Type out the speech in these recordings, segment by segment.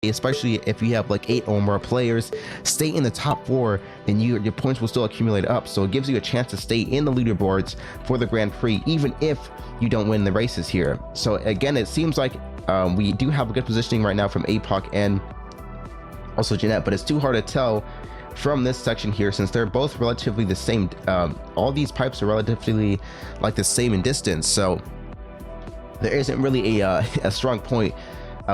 especially if you have like 8 or more players, stay in the top 4, then your points will still accumulate up. So it gives you a chance to stay in the leaderboards for the Grand Prix, even if you don't win the races here. So again, it seems like we do have a good positioning right now from APOC and also Jeanette, but it's too hard to tell from this section here since they're both relatively the same. All these pipes are relatively like the same in distance, so there isn't really a strong point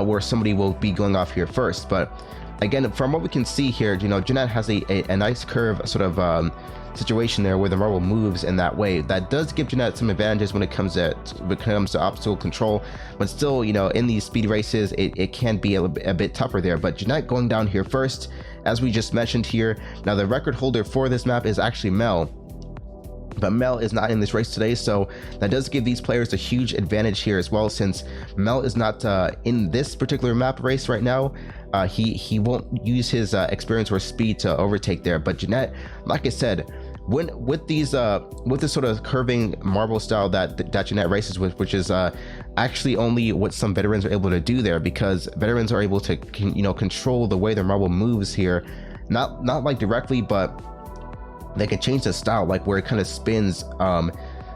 where somebody will be going off here first. But again, from what we can see here, you know, Jeanette has a nice curve sort of situation there where the marble moves in that way. That does give Jeanette some advantages when it comes to obstacle control, but still, you know, in these speed races it can be a bit tougher there. But Jeanette going down here first, as we just mentioned here. Now the record holder for this map is actually Mel, but Mel is not in this race today, so that does give these players a huge advantage here as well, since Mel is not in this particular map race right now. He won't use his experience or speed to overtake there. But Jeanette, like I said, with this sort of curving marble style that Jeanette races with, which is actually only what some veterans are able to do there, because veterans are able to control the way their marble moves here, not like directly, but they can change the style, like where it kind of spins.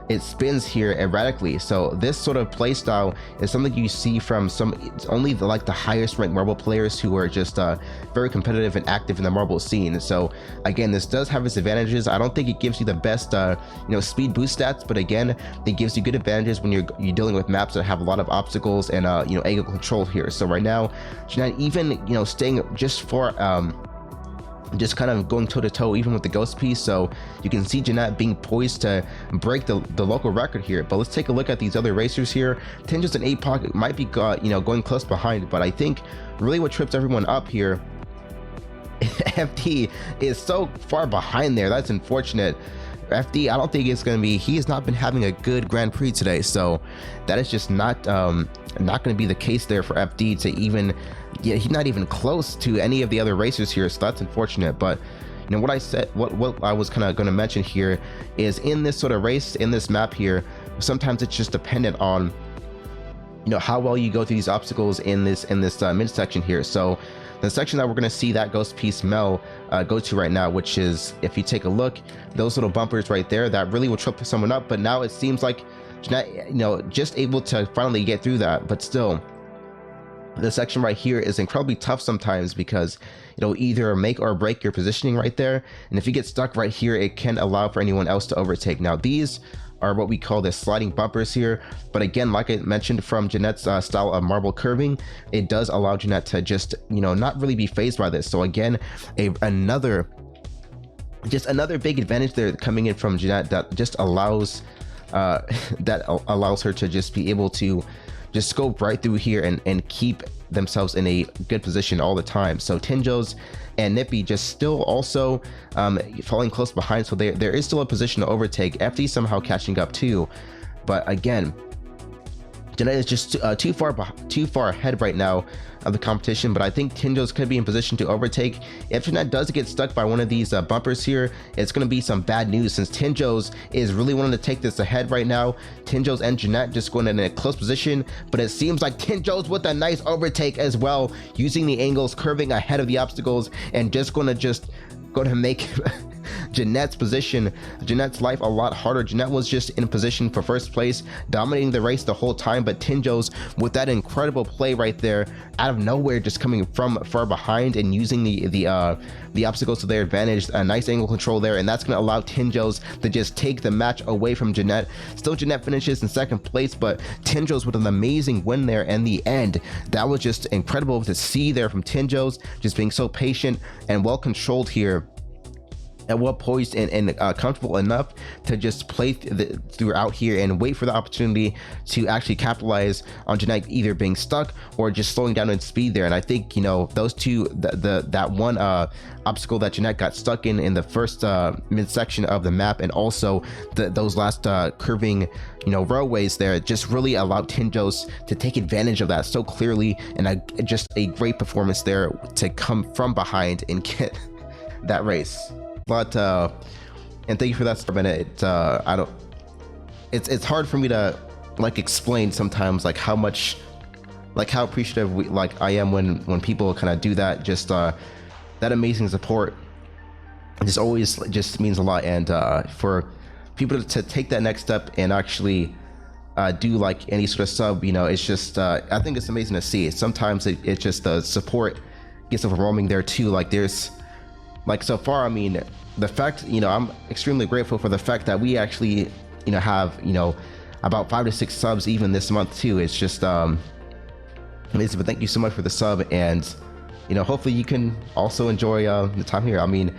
It spins here erratically. So this sort of play style is something you see from only the highest ranked marble players who are just very competitive and active in the marble scene. So again, this does have its advantages. I don't think it gives you the best speed boost stats, but again, it gives you good advantages when you're dealing with maps that have a lot of obstacles and angle control here. So right now, Jeanette, even staying just for just kind of going toe to toe even with the ghost piece, so you can see Jeanette being poised to break the local record here. But let's take a look at these other racers here. Tinges and APOC might be going close behind, but I think really what trips everyone up here, FD is so far behind there. That's unfortunate. FD, I don't think it's going to be, he has not been having a good Grand Prix today, so that is just not going to be the case there for FD to even, he's not even close to any of the other racers here, so that's unfortunate. But what I said, what I was kind of going to mention here is, in this sort of race, in this map here, sometimes it's just dependent on how well you go through these obstacles in this midsection here. So the section that we're going to see that ghost piece Mel go to right now, which is, if you take a look, those little bumpers right there, that really will trip someone up. But now it seems like Jeanette, just able to finally get through that. But still, the section right here is incredibly tough sometimes, because it'll either make or break your positioning right there. And if you get stuck right here, it can allow for anyone else to overtake. Now these are what we call the sliding bumpers here, but again, like I mentioned, from Jeanette's style of marble curving, it does allow Jeanette to just not really be phased by this. So again, another big advantage there coming in from Jeanette, that just allows her to just be able to just scope right through here and keep themselves in a good position all the time. So Tinjos and Nippy just still also falling close behind, so there is still a position to overtake. FD somehow catching up too, but again, Jeanette is just too far ahead right now of the competition. But I think Tinjos could be in position to overtake. If Jeanette does get stuck by one of these bumpers here, it's going to be some bad news, since Tinjos is really wanting to take this ahead right now. Tinjos and Jeanette just going in a close position, but it seems like Tinjos with a nice overtake as well, using the angles, curving ahead of the obstacles, and just going to make Jeanette's life a lot harder. Jeanette was just in position for first place, dominating the race the whole time, but Tinjos with that incredible play right there out of nowhere, just coming from far behind and using the obstacles to their advantage, a nice angle control there, and that's going to allow Tinjos to just take the match away from Jeanette. Still, Jeanette finishes in second place, but Tinjos with an amazing win there in the end. That was just incredible to see there from Tinjos, just being so patient and well controlled here, and well poised and comfortable enough to just play throughout here and wait for the opportunity to actually capitalize on Jeanette either being stuck or just slowing down in speed there. And I think those two, that one obstacle that Jeanette got stuck in the first midsection of the map, and also those last curving roadways there, just really allowed Tinjos to take advantage of that so clearly, and just a great performance there to come from behind and get that race. But and thank you for that for a minute. It's hard for me to explain sometimes how much like how appreciative I am when people kind of do that. Just that amazing support. This always just means a lot, and for people to take that next step and actually do like any sort of sub, you know, it's just I think it's amazing to see. Sometimes it just the support gets overwhelming there too. Like there's like so far, I mean, the fact, you know, I'm extremely grateful for the fact that we actually, you know, have, you know, about 5 to 6 subs even this month too. It's just amazing. But thank you so much for the sub, and you know, hopefully you can also enjoy the time here. I mean,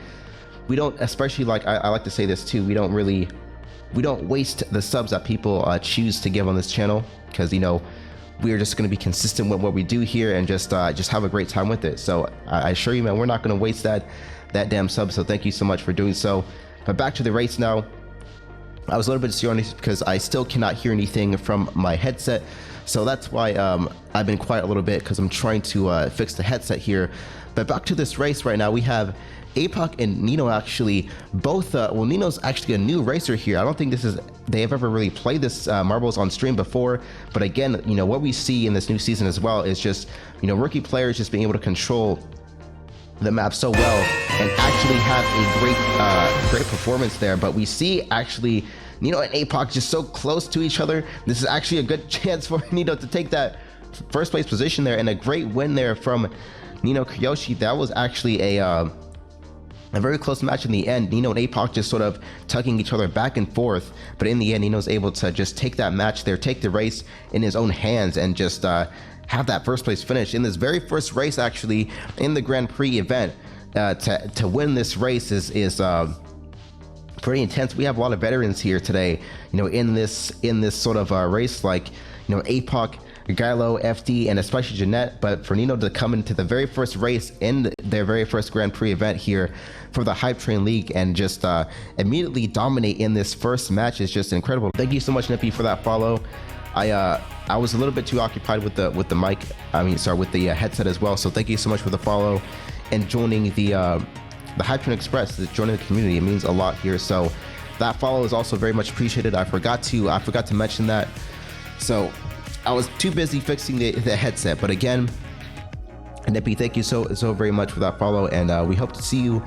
we don't, especially like I like to say this too, we don't waste the subs that people choose to give on this channel, because you know, we're just going to be consistent with what we do here and just have a great time with it. So I assure you, man, we're not going to waste that damn sub. So thank you so much for doing so. But back to the race now. I was a little bit disoriented because I still cannot hear anything from my headset, so that's why I've been quiet a little bit, because I'm trying to fix the headset here. But back to this race right now, we have APOC and Nino actually both, well, Nino's actually a new racer here. I don't think they have ever really played this Marbles on stream before, but again, you know, what we see in this new season as well is just, you know, rookie players just being able to control the map so well and actually have a great performance there. But we see actually Nino and APOC just so close to each other. This is actually a good chance for Nino to take that first place position there, and a great win there from Nino Kiyoshi. That was actually a very close match in the end. Nino and APOC just sort of tugging each other back and forth, but in the end, Nino's able to just take that match there, take the race in his own hands, and just have that first place finish in this very first race actually in the Grand Prix event. To win this race is pretty intense. We have a lot of veterans here today, you know, in this sort of race, like, you know, APOC, Gylo, FD, and especially Jeanette. But for Nino to come into the very first race in their very first Grand Prix event here for the Hype Train League and just immediately dominate in this first match is just incredible. Thank you so much, Nippy, for that follow. I was a little bit too occupied with the mic. I mean, sorry, with the headset as well. So thank you so much for the follow and joining the Hype Train Express, joining the community. It means a lot here. So that follow is also very much appreciated. I forgot to mention that. So I was too busy fixing the headset. But again, Nippy, thank you so very much for that follow, and we hope to see you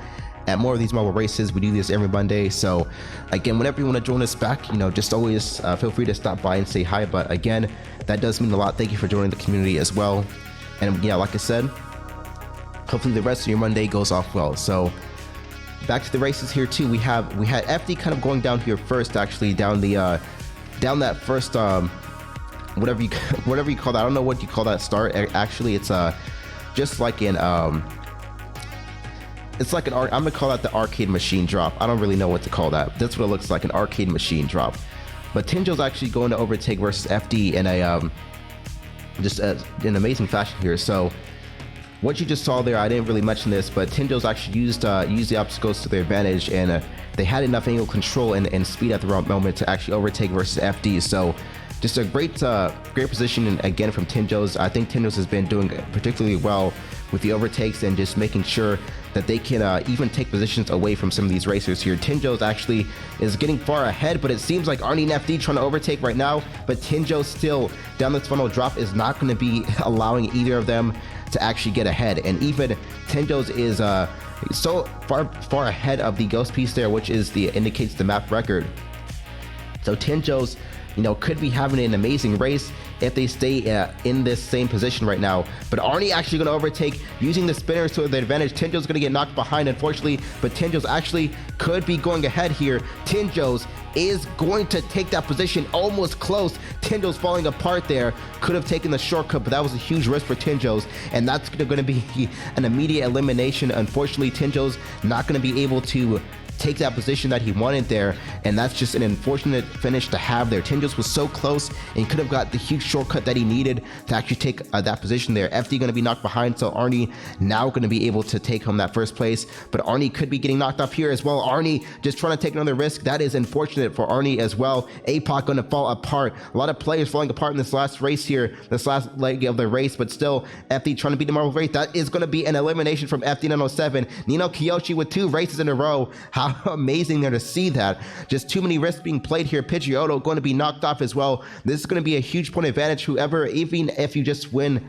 at more of these marble races. We do this every Monday, so again, whenever you want to join us back, you know, just always feel free to stop by and say hi. But again, that does mean a lot. Thank you for joining the community as well. And yeah, like I said, hopefully the rest of your Monday goes off well. So back to the races here too. We had FD kind of going down here first, actually down that first whatever you call that. I don't know what you call that start. Actually, it's just like an it's like I'm gonna call that the arcade machine drop. I don't really know what to call that. That's what it looks like, an arcade machine drop. But Tinjo's actually going to overtake versus FD in a just an amazing fashion here. So what you just saw there, I didn't really mention this, but Tinjo's actually used the obstacles to their advantage, and they had enough angle control and speed at the right moment to actually overtake versus FD. So just a great position again from Tinjo's. I think Tinjo's has been doing particularly well with the overtakes and just making sure that they can even take positions away from some of these racers here. Tinjo's actually is getting far ahead, but it seems like Arnie and FD trying to overtake right now, but Tinjo still down this funnel drop is not going to be allowing either of them to actually get ahead. And even Tinjo's is so far ahead of the ghost piece there, which is indicates the map record. So Tinjo's, you know, could be having an amazing race if they stay in this same position right now. But Arnie actually going to overtake using the spinners to their advantage. Tinjo's going to get knocked behind, unfortunately, but Tinjo's actually could be going ahead here. Tinjo's is going to take that position, almost close. Tinjo's falling apart there. Could have taken the shortcut, but that was a huge risk for Tinjo's, and that's going to be an immediate elimination. Unfortunately, Tinjo's not going to be able to take that position that he wanted there, and that's just an unfortunate finish to have there. Tinjo's was so close and could have got the huge shortcut that he needed to actually take that position there. FD going to be knocked behind, so Arnie now going to be able to take home that first place, but Arnie could be getting knocked off here as well. Arnie just trying to take another risk. That is unfortunate for Arnie as well. APOC going to fall apart. A lot of players falling apart in this last race here, this last leg of the race, but still FD trying to beat the marble race. That is going to be an elimination from FD 907. Nino Kiyoshi with 2 races in a row. How amazing there to see that. Just too many risks being played here. Pidgeotto going to be knocked off as well. This is going to be a huge point advantage. Whoever, even if you just win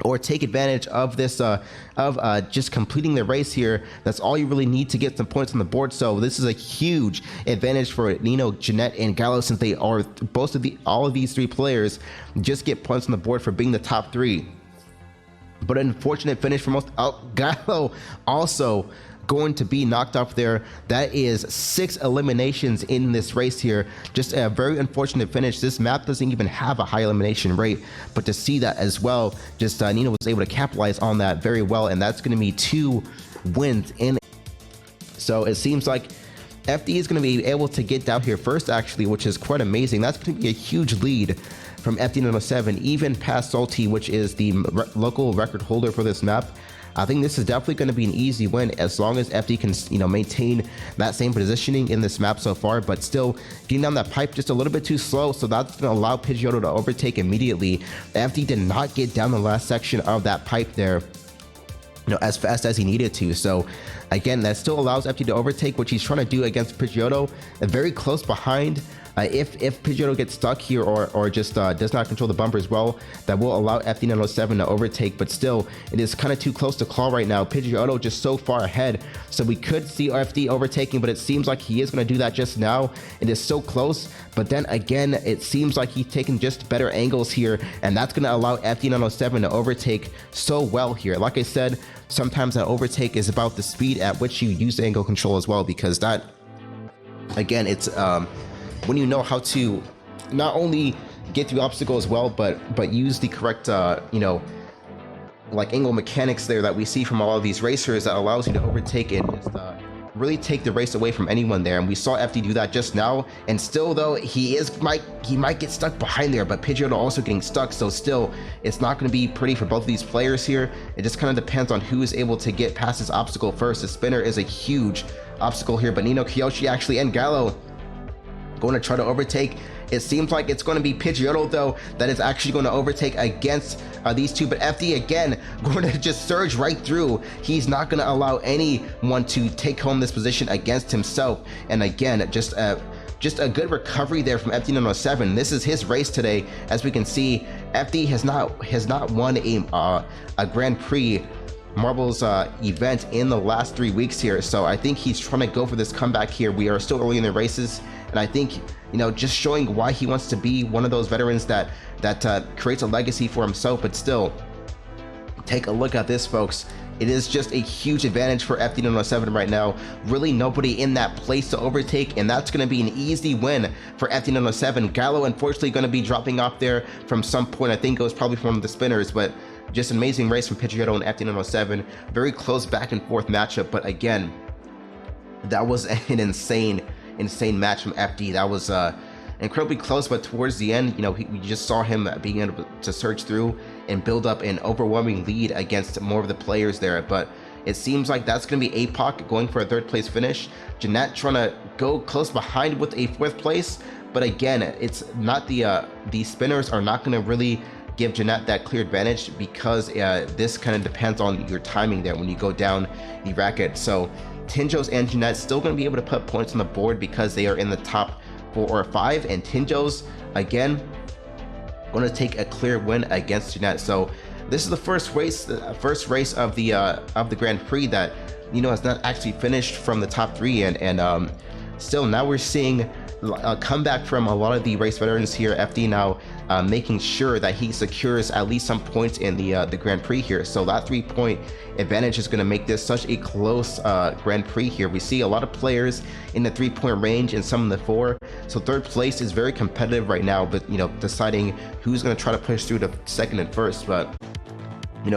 or take advantage of this just completing the race here, that's all you really need to get some points on the board. So this is a huge advantage for Nino, Jeanette, and Gallo, since they are all of these three players just get points on the board for being the top three. But an unfortunate finish for most. Gallo also going to be knocked off there. That is 6 eliminations in this race here. Just a very unfortunate finish. This map doesn't even have a high elimination rate, but to see that as well, just Nino was able to capitalize on that very well, and that's going to be 2 wins in. So it seems like FD is going to be able to get down here first, actually, which is quite amazing. That's going to be a huge lead from FD907, even past Salty, which is the local record holder for this map. I think this is definitely going to be an easy win as long as FD can, maintain that same positioning in this map so far, but still getting down that pipe just a little bit too slow. So that's going to allow Pidgeotto to overtake immediately. FD did not get down the last section of that pipe there, as fast as he needed to. So again, that still allows FD to overtake, which he's trying to do against Pidgeotto, very close behind. If Pidgeotto gets stuck here or just does not control the bumper as well, that will allow FD907 to overtake, but still, it is kind of too close to call right now. Pidgeotto just so far ahead, so we could see FD overtaking, but it seems like he is going to do that just now. It is so close, but then again, it seems like he's taking just better angles here, and that's going to allow FD907 to overtake so well here. Like I said, sometimes that overtake is about the speed at which you use angle control as well, because that, again, it's when you know how to not only get through obstacles well, but use the correct like angle mechanics there that we see from all of these racers, that allows you to overtake and just really take the race away from anyone there. And we saw FD do that just now, and still though he might get stuck behind there, but Pidgeotto also getting stuck, so still it's not going to be pretty for both of these players here. It just kind of depends on who is able to get past this obstacle first. The spinner is a huge obstacle here, but Nino, Kiyoshi actually, and Gallo going to try to overtake. It seems like it's going to be Pidgeotto though that is actually going to overtake against these two, but FD again going to just surge right through. He's not going to allow anyone to take home this position against himself. And again, just a good recovery there from FD907. This is his race today. As we can see, FD has not won a Grand Prix Marbles event in the last 3 weeks here, so I think he's trying to go for this comeback here. We are still early in the races, and I think just showing why he wants to be one of those veterans that creates a legacy for himself. But still, take a look at this, folks. It is just a huge advantage for FD907 right now. Really nobody in that place to overtake, and that's going to be an easy win for FD907. Gallo unfortunately going to be dropping off there from some point. I think it was probably from the spinners, but just an amazing race from Pidgeotto and FD907. Very close back and forth matchup, but again, that was an insane match from FD. That was incredibly close, but towards the end, we just saw him being able to surge through and build up an overwhelming lead against more of the players there. But it seems like that's going to be APOC going for a 3rd place finish. Jeanette trying to go close behind with a 4th place, but again, it's not the spinners are not going to really give Jeanette that clear advantage, because this kind of depends on your timing there when you go down the racket. So Tinjos and Jeanette still going to be able to put points on the board because they are in the top 4 or 5, and Tinjos again going to take a clear win against Jeanette. So this is the first race of the Grand Prix that has not actually finished from the top 3, and still now we're seeing a comeback from a lot of the race veterans here. FD now making sure that he secures at least some points in the Grand Prix here. So that 3-point advantage is going to make this such a close Grand Prix here. We see a lot of players in the 3-point range and some in the 4. So 3rd place is very competitive right now, but deciding who's going to try to push through to 2nd and 1st. But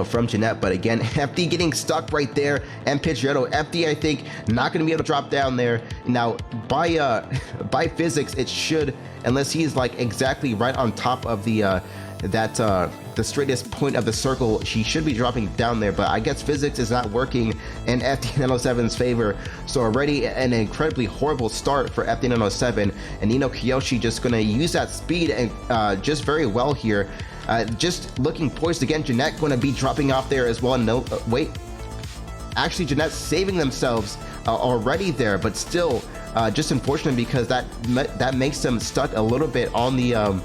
from Jeanette, but again, FD getting stuck right there, and Pidgeotto. FD, I think, not going to be able to drop down there. Now, by physics, it should, unless he's like exactly right on top of the straightest point of the circle, she should be dropping down there, but I guess physics is not working in FD907's favor. So already an incredibly horrible start for FD907, and Nino Kiyoshi just going to use that speed and just very well here. Just looking poised again. Jeanette going to be dropping off there as well. No, wait. Actually, Jeanette saving themselves already there, but still just unfortunate because that makes them stuck a little bit on the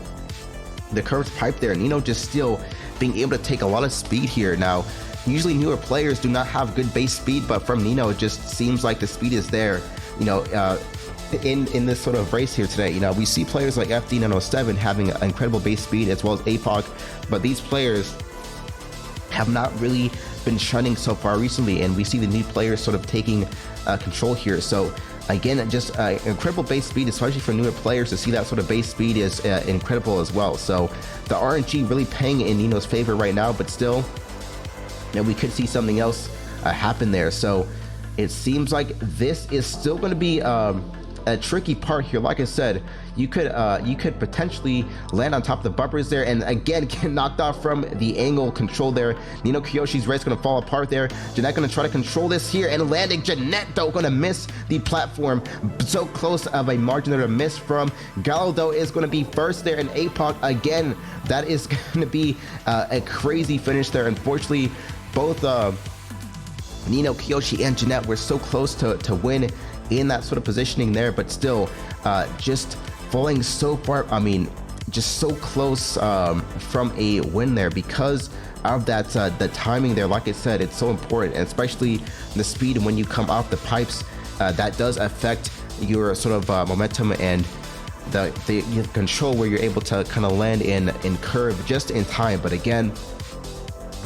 curved pipe there. Nino just still being able to take a lot of speed here. Now usually newer players do not have good base speed, but from Nino it just seems like the speed is there, you know, in this sort of race here today. You know, we see players like FD907 having incredible base speed as well as APOC, but these players have not really been shining so far recently, and we see the new players sort of taking control here. So again, just incredible base speed, especially for newer players. To see that sort of base speed is incredible as well. So the RNG really paying in Nino's favor right now, but still, you know, we could see something else happen there. So it seems like this is still going to be a tricky part here. Like I said, you could potentially land on top of the bumpers there, and again get knocked off from the angle control there. Nino Kyoshi's race going to fall apart there. Jeanette going to try to control this here, and landing. Jeanette though going to miss the platform. So close of a margin there to miss from. Gallo though is going to be first there, and APOC again, that is going to be a crazy finish there. Unfortunately, both Nino, Kyoshi, and Jeanette were so close to win in that sort of positioning there, but still just falling so far, I mean, just so close from a win there because of that the timing there. Like I said, it's so important, and especially the speed when you come off the pipes, that does affect your sort of momentum and the control, where you're able to kind of land in curve just in time. But again,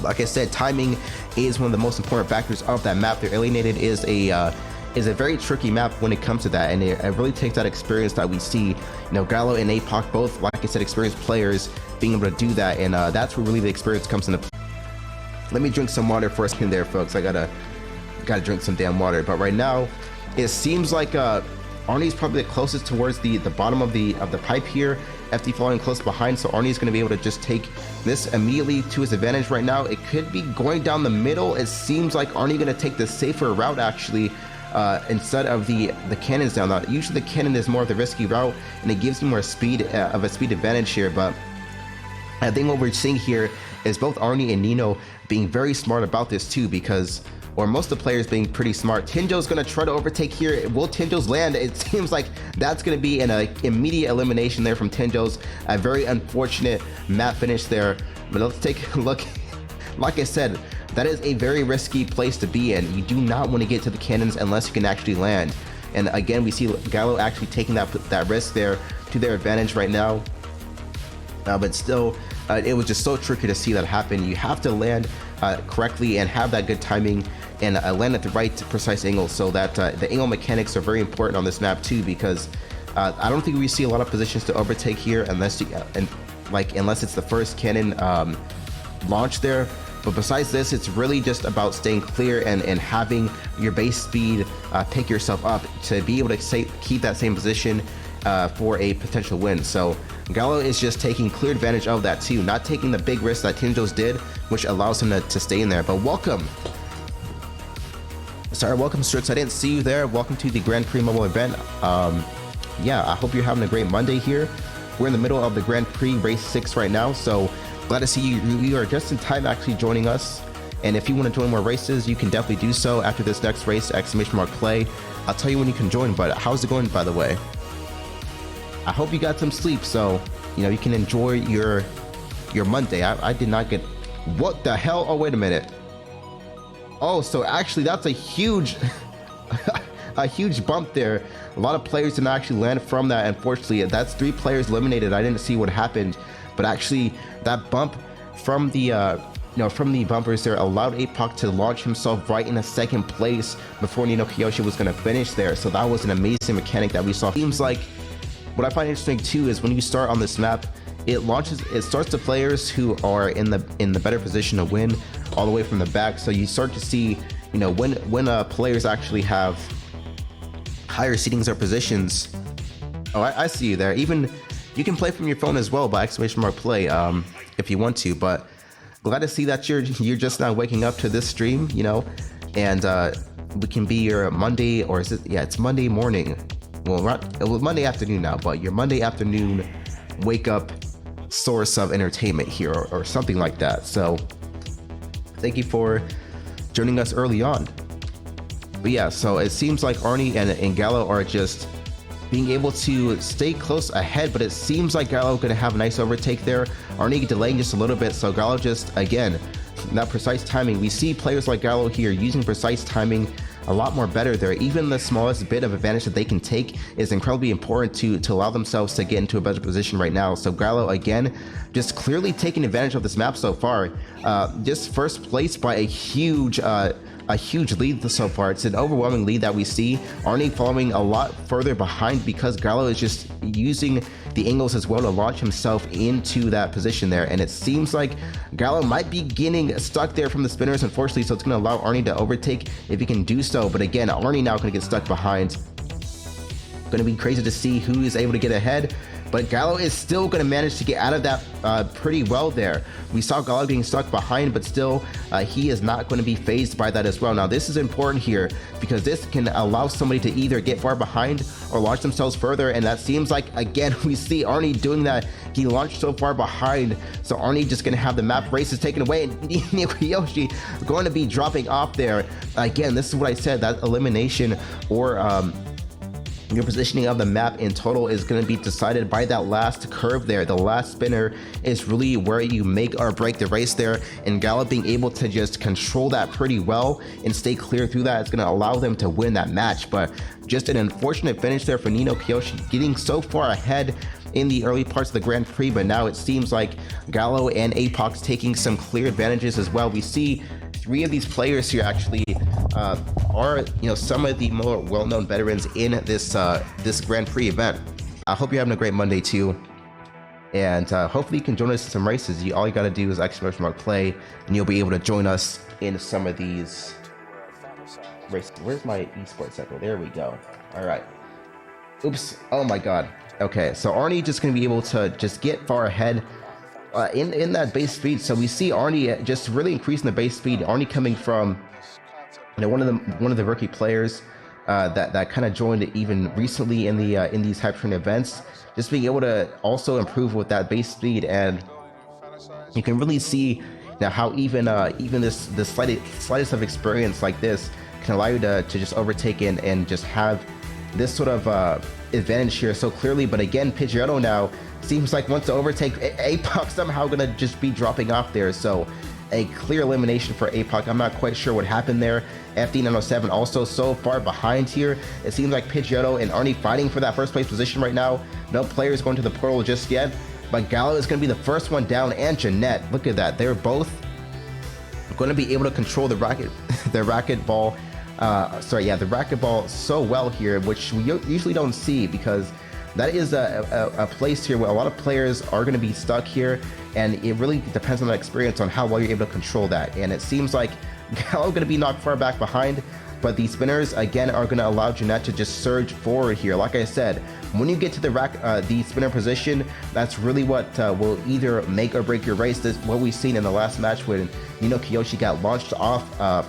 like I said, timing is one of the most important factors of that map. The Alienated is a very tricky map when it comes to that, and it really takes that experience that we see, you know, Gallo and APOC, both, like I said, experienced players, being able to do that, and that's where really the experience comes into play. Let me drink some water for a second there, folks. I gotta drink some damn water. But right now, it seems like Arnie's probably the closest towards the bottom of the pipe here. FD following close behind, so Arnie's going to be able to just take this immediately to his advantage right now. It could be going down the middle. It seems like Arnie going to take the safer route actually, instead of the cannons down there. Usually the cannon is more of the risky route, and it gives you more speed, of a speed advantage here. But I think what we're seeing here is both Arnie and Nino being very smart about this too, because, or most of the players being pretty smart. Tinjo's going to try to overtake here. Will Tinjo's land? It seems like that's going to be an immediate elimination there from Tinjo's. A very unfortunate map finish there. But let's take a look. Like I said, that is a very risky place to be in. You do not want to get to the cannons unless you can actually land. And again, we see Gallo actually taking that risk there to their advantage right now. But still, it was just so tricky to see that happen. You have to land correctly and have that good timing, and land at the right precise angle, so that the angle mechanics are very important on this map too, because I don't think we see a lot of positions to overtake here unless unless it's the first cannon launch there. But besides this, it's really just about staying clear and having your base speed pick yourself up to be able to keep that same position for a potential win. So Gallo is just taking clear advantage of that too, not taking the big risk that Tinjo's did, which allows him to stay in there. But welcome Strix, I didn't see you there. Welcome to the Grand Prix mobile event. Yeah, I hope you're having a great Monday here. We're in the middle of the Grand Prix race 6 right now, so glad to see you. You are just in time actually joining us, and if you want to join more races, you can definitely do so after this next race, !play. I'll tell you when you can join. But how's it going, by the way? I hope you got some sleep, so you know you can enjoy your Monday. I did not get, what the hell? Oh, wait a minute. Oh, so actually that's a huge a huge bump there. A lot of players did not actually land from that, unfortunately. That's 3 players eliminated. I didn't see what happened, but actually that bump from the from the bumpers there allowed APOC to launch himself right in a second place before Nino Kiyoshi was going to finish there. So that was an amazing mechanic that we saw. Seems like, what I find interesting too is when you start on this map, it starts the players who are in the better position to win all the way from the back. So you start to see, you know, when players actually have higher seatings or positions. Oh, I see you there. Even you can play from your phone as well by !play if you want to. But glad to see that you're just now waking up to this stream, you know, and we can be your Monday, or is it? Yeah, it's Monday morning. Well, it was Monday afternoon now, but your Monday afternoon wake up source of entertainment here, or something like that. So thank you for joining us early on. But yeah, so it seems like Arnie and Gallo are just being able to stay close ahead, but it seems like Gallo gonna have a nice overtake there. Arnie delaying just a little bit, so Gallo just, again, that precise timing. We see players like Gallo here using precise timing a lot more better there. Even the smallest bit of advantage that they can take is incredibly important to allow themselves to get into a better position right now. So Gallo, again, just clearly taking advantage of this map so far. Just first place by a huge lead so far. It's an overwhelming lead that we see. Arnie following a lot further behind because Gallo is just using the angles as well to launch himself into that position there. And it seems like Gallo might be getting stuck there from the spinners, unfortunately, so it's going to allow Arnie to overtake if he can do so. But again, Arnie now going to get stuck behind. Going to be crazy to see who is able to get ahead, but Gallo is still going to manage to get out of that pretty well there. We saw Gallo getting stuck behind, but still he is not going to be phased by that as well. Now this is important here because this can allow somebody to either get far behind or launch themselves further, and that seems like, again, we see Arnie doing that. He launched so far behind, so Arnie just going to have the map races taken away, and Yoshi going to be dropping off there. Again, this is what I said, that elimination or your positioning of the map in total is going to be decided by that last curve there. The last spinner is really where you make or break the race there, and Gallo being able to just control that pretty well and stay clear through that is going to allow them to win that match. But just an unfortunate finish there for Nino Kiyoshi, getting so far ahead in the early parts of the Grand Prix, but now it seems like Gallo and Apox taking some clear advantages as well. We see three of these players here actually are, you know, some of the more well-known veterans in this this Grand Prix event. I hope you're having a great Monday too, and hopefully you can join us in some races. All you got to do is !play, and you'll be able to join us in some of these races. Where's my esports sector? There we go. All right. Oops. Oh my God. Okay, so Arnie just going to be able to just get far ahead in that base speed. So we see Arnie just really increasing the base speed. Arnie coming from, you know, one of the rookie players that kind of joined even recently in the in these hype train events, just being able to also improve with that base speed. And you can really see now how even the slightest of experience like this can allow you to just overtake and just have this sort of advantage here so clearly. But again, Pidgeotto now seems like wants to overtake Apoc, somehow gonna just be dropping off there. So a clear elimination for Apoc. I'm not quite sure what happened there. FD907 also so far behind here. It seems like Pidgeotto and Arnie fighting for that first place position right now. No players going to the portal just yet, but Gallo is going to be the first one down, and Jeanette. Look at that. They're both going to be able to control the racquetball so well here, which we usually don't see, because that is a place here where a lot of players are going to be stuck here, and it really depends on the experience on how well you're able to control that. And it seems like Gallo going to be knocked far back behind, but the spinners again are going to allow Jeanette to just surge forward here. Like I said, when you get to the spinner position, that's really what will either make or break your race. This is what we've seen in the last match when Nino Kiyoshi got launched off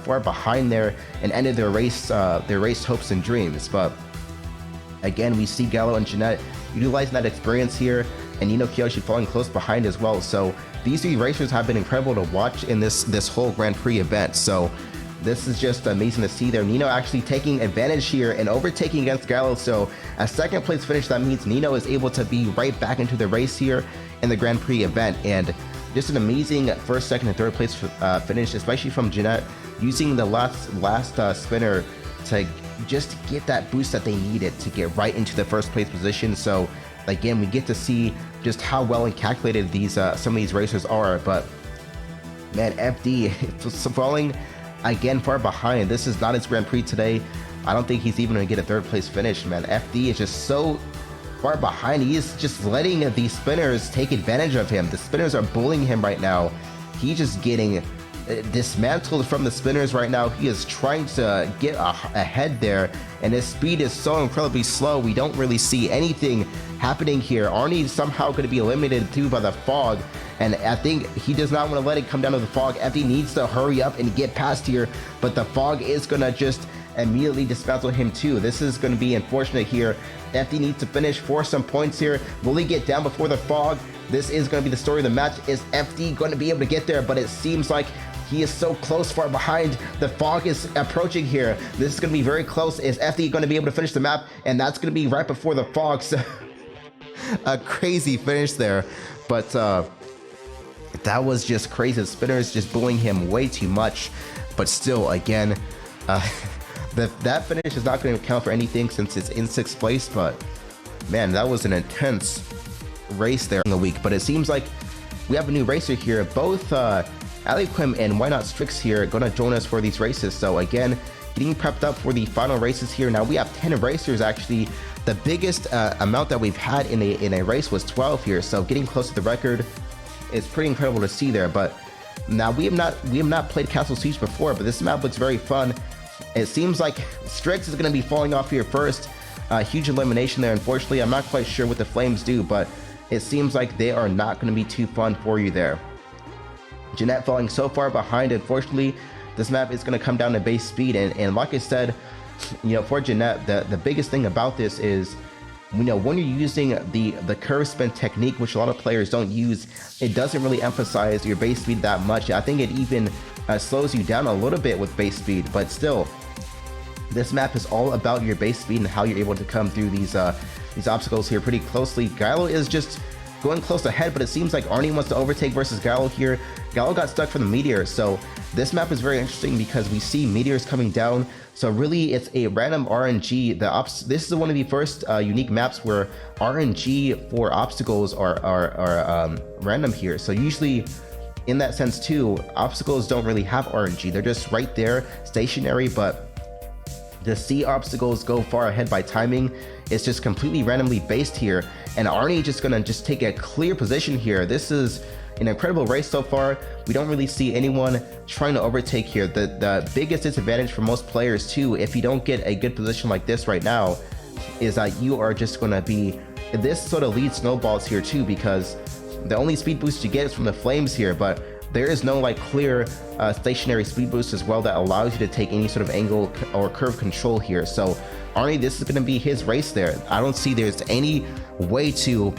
far behind there and ended their race hopes and dreams. But again, we see Gallo and Jeanette utilizing that experience here, and Nino Kiyoshi falling close behind as well. So these three racers have been incredible to watch in this whole Grand Prix event. So this is just amazing to see there. Nino actually taking advantage here and overtaking against Gallo. So a second place finish, that means Nino is able to be right back into the race here in the Grand Prix event. And just an amazing first, second, and third place finish, especially from Jeanette, using the last spinner to just get that boost that they needed to get right into the first place position. So again, we get to see just how well and calculated these some of these racers are. But man, FD falling again far behind. This is not his Grand Prix today. I don't think he's even going to get a third place finish, man. FD is just so far behind. He is just letting these spinners take advantage of him. The spinners are bullying him right now. He's just getting dismantled from the spinners right now. He is trying to get ahead there, and his speed is so incredibly slow. We don't really see anything happening here. Arnie is somehow going to be eliminated too by the fog, and I think he does not want to let it come down to the fog. FD needs to hurry up and get past here, but the fog is going to just immediately dismantle him too. This is going to be unfortunate here. FD needs to finish for some points here. Will he get down before the fog? This is going to be the story of the match. Is FD going to be able to get there? But it seems like He is so close, far behind. The fog is approaching here. This is going to be very close. Is FD going to be able to finish the map? And that's going to be right before the fog. So a crazy finish there. But that was just crazy. The spinners just bullying him way too much. But still, again, that finish is not going to count for anything since it's in 6th place. But man, that was an intense race there in the week. But it seems like we have a new racer here. Both Aliquim and Why Not Strix here going to join us for these races. So again, getting prepped up for the final races here. Now we have 10 racers actually. The biggest amount that we've had in a race was 12 here. So getting close to the record is pretty incredible to see there. But now we have not played Castle Siege before, but this map looks very fun. It seems like Strix is going to be falling off here first. Huge elimination there. Unfortunately, I'm not quite sure what the Flames do, but it seems like they are not going to be too fun for you there. Jeanette falling so far behind. Unfortunately, this map is going to come down to base speed, and like I said, for Jeanette, the biggest thing about this is, when you're using the curve spin technique, which a lot of players don't use, it doesn't really emphasize your base speed that much. I think it even slows you down a little bit with base speed, but still, this map is all about your base speed and how you're able to come through these obstacles here pretty closely. Gallo is just going close ahead, but it seems like Arnie wants to overtake versus Gallo here. Gallo got stuck for the meteor, so this map is very interesting because we see meteors coming down. So really, it's a random RNG. This is one of the first unique maps where RNG for obstacles are random here. So usually, in that sense too, obstacles don't really have RNG. They're just right there, stationary, but to see obstacles go far ahead by timing, it's just completely randomly based here. And Arnie just gonna take a clear position here. This is an incredible race so far. We don't really see anyone trying to overtake here. The biggest disadvantage for most players too, if you don't get a good position like this right now, is that you are just gonna be, this sort of leads snowballs here too, because the only speed boost you get is from the Flames here, but there is no clear stationary speed boost as well that allows you to take any sort of angle or curve control here. So Arnie, this is going to be his race there. I don't think there's any way to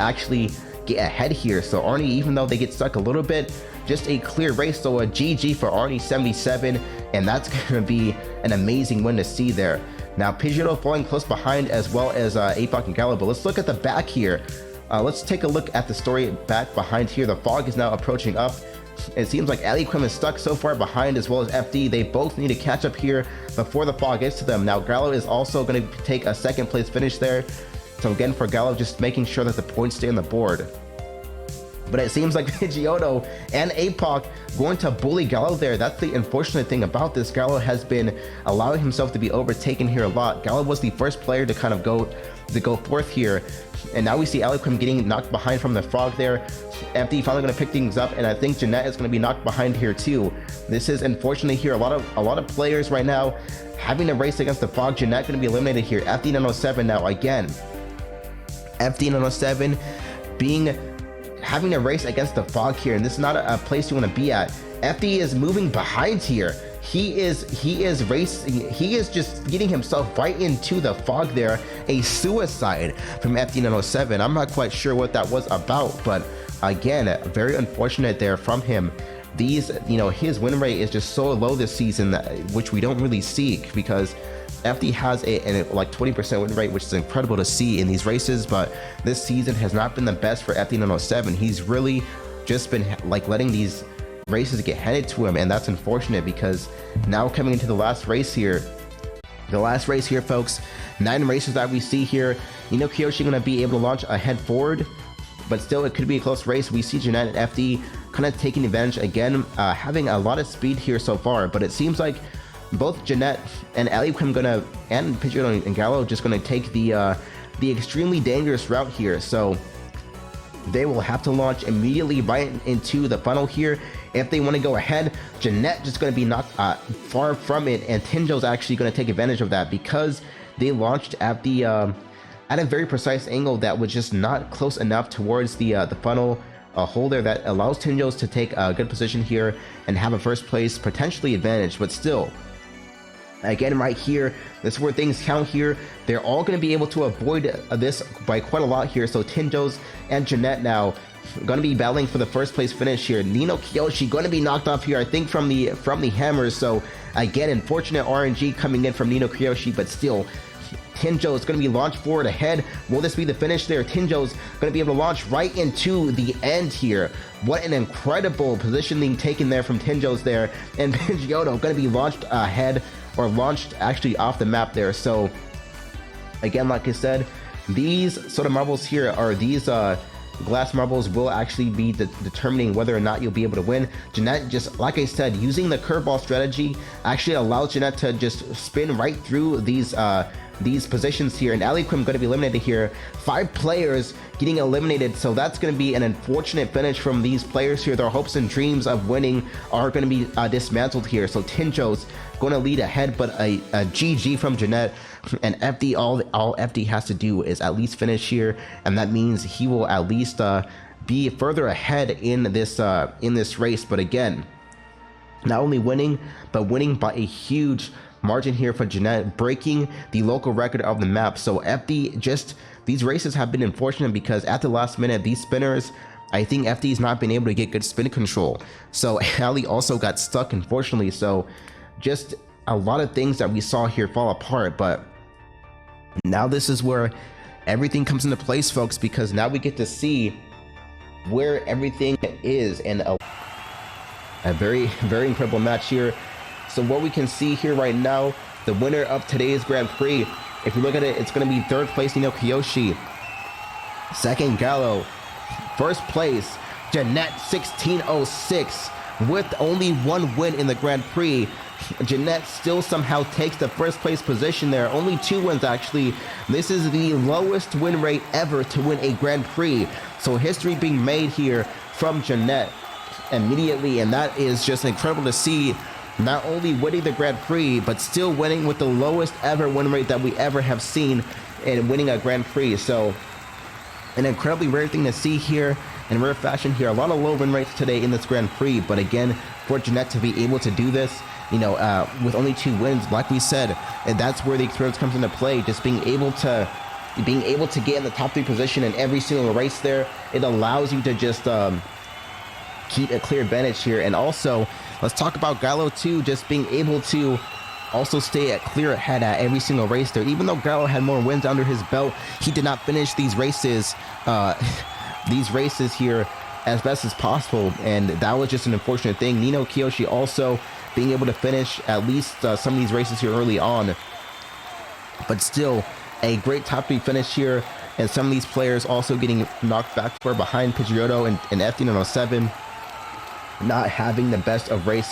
actually get ahead here. So Arnie, even though they get stuck a little bit, just a clear race. So a GG for Arnie 77, and that's going to be an amazing win to see there. Now Pidgeotto falling close behind, as well as 8-Bach and Gallo. But let's look at the back here. Let's take a look at the story back behind here. The fog is now approaching up. It seems like Aliquim is stuck so far behind, as well as FD. They both need to catch up here before the fog gets to them. Now Gallo is also going to take a 2nd place finish there. So again, for Gallo, just making sure that the points stay on the board. But it seems like Pidgeotto and APOC going to bully Gallo there. That's the unfortunate thing about this. Gallo has been allowing himself to be overtaken here a lot. Gallo was the first player to kind of go forth here, and now we see Aliquim getting knocked behind from the frog there. FD finally going to pick things up, and I think Jeanette is going to be knocked behind here too. This is unfortunately here a lot of players right now having to race against the fog. Jeanette going to be eliminated here. FD907 now again. FD907 having to race against the fog here, and this is not a place you want to be at. FD is moving behind here. He is racing. He is just getting himself right into the fog there. A suicide from FD907. I'm not quite sure what that was about, but again, very unfortunate there from him. His win rate is just so low this season, which we don't really see, because FD has a 20% win rate, which is incredible to see in these races, but this season has not been the best for FD907. He's really just been letting these races get handed to him, and that's unfortunate, because now coming into the last race here, folks, 9 races that we see here. Kiyoshi going to be able to launch a head forward, but still it could be a close race. We see Jeanette and FD kind of taking advantage again, having a lot of speed here so far, but it seems like both Jeanette and Aliquim and Pidgeotto and Gallo just gonna take the extremely dangerous route here. So they will have to launch immediately right into the funnel here if they want to go ahead. Jeanette just going to be knocked far from it, and Tinjo's actually going to take advantage of that, because they launched at a very precise angle that was just not close enough towards the funnel hole there that allows Tinjo's to take a good position here and have a first place potentially advantage. But still, again, right here, this is where things count here. They're all going to be able to avoid this by quite a lot here. So Tinjo's and Jeanette now going to be battling for the first place finish here. Nino Kiyoshi going to be knocked off here, I think, from the hammers. So again, unfortunate RNG coming in from Nino Kiyoshi, but still, Tenjo is going to be launched forward ahead. Will this be the finish there? Tenjo's going to be able to launch right into the end here. What an incredible positioning taken there from Tenjo's there. And Pidgeotto going to be launched ahead, or launched actually off the map there. So again, like I said, these sort of marbles here, are these glass marbles, will actually be determining whether or not you'll be able to win. Jeanette, just like I said, using the curveball strategy actually allows Jeanette to just spin right through these positions here, and Aliquim going to be eliminated here. 5 players getting eliminated, so that's going to be an unfortunate finish from these players here. Their hopes and dreams of winning are going to be dismantled here. So Tenjo's going to lead ahead, but a GG from Jeanette. And FD, all FD has to do is at least finish here, and that means he will at least be further ahead in this race. But again, not only winning, but winning by a huge margin here for Jeanette, breaking the local record of the map. So FD, just these races have been unfortunate because at the last minute, these spinners, I think FD's not been able to get good spin control. So Ali also got stuck, unfortunately. So just a lot of things that we saw here fall apart. But now this is where everything comes into place, folks, because now we get to see where everything is, and a very, very incredible match here. So what we can see here right now, the winner of today's Grand Prix, if you look at it, it's going to be 3rd place Nino Kiyoshi, 2nd Gallo, 1st place Jeanette 1606, with only 1 win in the Grand Prix. Jeanette still somehow takes the 1st place position there, only 2 wins actually. This is the lowest win rate ever to win a Grand Prix, so history being made here from Jeanette immediately, and that is just incredible to see. Not only winning the Grand Prix, but still winning with the lowest ever win rate that we ever have seen in winning a Grand Prix. So an incredibly rare thing to see here in rare fashion here. A lot of low win rates today in this Grand Prix, but again, for Jeanette to be able to do this, you know, with only 2 wins, like we said, and that's where the experience comes into play. Just being able to get in the top 3 position in every single race there, it allows you to just keep a clear advantage here. And also, let's talk about Gallo too, just being able to also stay at clear ahead at every single race there. Even though Gallo had more wins under his belt, he did not finish these races here as best as possible, and that was just an unfortunate thing. Nino Kiyoshi also being able to finish at least some of these races here early on, but still a great top 3 finish here. And some of these players also getting knocked back for behind Pidgeotto and FD907, not having the best of race